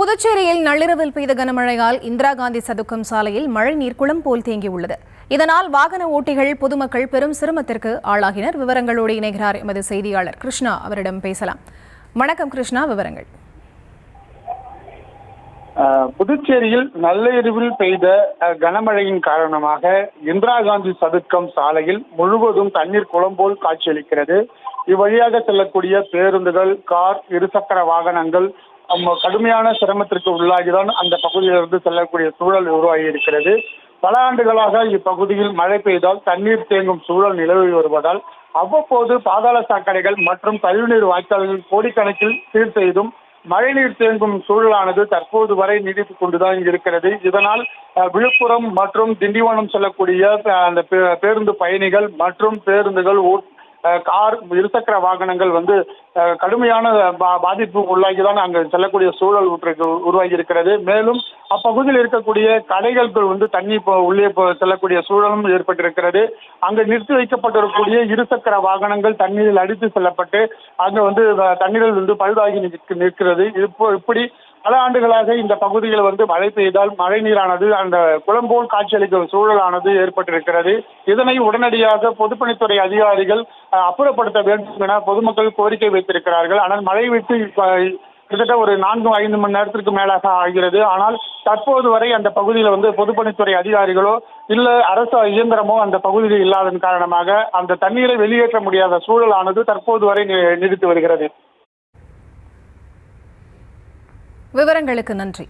புதுச்சேரியில் நள்ளிரவில் பெய்த கனமழையால் இந்திரா காந்தி சதுக்கம் சாலையில் மழைநீர் குளம் போல் தேங்கியுள்ளது. இதனால் வாகன ஓட்டிகள், பொதுமக்கள் பெரும் சிரமத்திற்கு ஆளாகினர். விவரங்களோடு இணைகிறார் எமது செய்தியாளர் கிருஷ்ணா. அவரிடம் பேசலாம். வணக்கம் கிருஷ்ணா, விவரங்கள். புதுச்சேரியில் நள்ளிரவில் பெய்த கனமழையின் காரணமாக இந்திரா காந்தி சதுக்கம் சாலையில் முழுவதும் தண்ணீர் குளம் போல் காட்சியளிக்கிறது. இவ்வழியாக செல்லக்கூடிய பேருந்துகள், கார், இருசக்கர வாகனங்கள் கடுமையான சிரமத்திற்கு உள்ளாகிதான் அந்த பகுதியிலிருந்து செல்லக்கூடிய சூழல் உருவாகி இருக்கிறது. பல ஆண்டுகளாக இப்பகுதியில் மழை பெய்தால் தண்ணீர் தேங்கும் சூழல் நிலவி வருவதால் அவ்வப்போது பாதாள சாக்கடைகள் மற்றும் கழிவுநீர் வாய்க்கால்கள் கோடிக்கணக்கில் சீர் செய்தும் மழைநீர் தேங்கும் சூழலானது தற்போது வரை நீடித்துக் கொண்டுதான் இருக்கிறது. இதனால் விழுப்புரம் மற்றும் திண்டிவனம் செல்லக்கூடிய அந்த பேருந்து பயணிகள் மற்றும் பேருந்துகள், கார், இருசக்கர வாகனங்கள் கடுமையான பாதிப்பு உள்ளாகிதான் அங்கு செல்லக்கூடிய சூழல் உருவாகி இருக்கிறது. மேலும் அப்பகுதியில் இருக்கக்கூடிய கடைகளுக்கு தண்ணி உள்ளே செல்லக்கூடிய சூழலும் ஏற்பட்டிருக்கிறது. அங்கு நிறுத்தி வைக்கப்பட்டிருக்கக்கூடிய இருசக்கர வாகனங்கள் தண்ணீரில் அடித்து செல்லப்பட்டு அங்கு தண்ணீரில் பழுதாகி நிற்கிறது. இப்படி பல ஆண்டுகளாக இந்த பகுதியில் மழை பெய்தால் மழை நீரானது அந்த குளம்போல் காட்சியளிக்கும் சூழலானது ஏற்பட்டிருக்கிறது. இதனை உடனடியாக பொதுப்பணித்துறை அதிகாரிகள் அப்புறப்படுத்த வேண்டும் என பொதுமக்கள் கோரிக்கை வைத்திருக்கிறார்கள். ஆனால் மழை விட்டு கிட்டத்தட்ட ஒரு 4-5 மணி நேரத்திற்கு மேலாக ஆகிறது. ஆனால் தற்போது வரை அந்த பகுதியில் பொதுப்பணித்துறை அதிகாரிகளோ இல்ல அரசு இயந்திரமோ அந்த பகுதியில் இல்லாததன் காரணமாக அந்த தண்ணீரை வெளியேற்ற முடியாத சூழலானது தற்போது வரை நீடித்து வருகிறது. விவரங்களுக்கு நன்றி.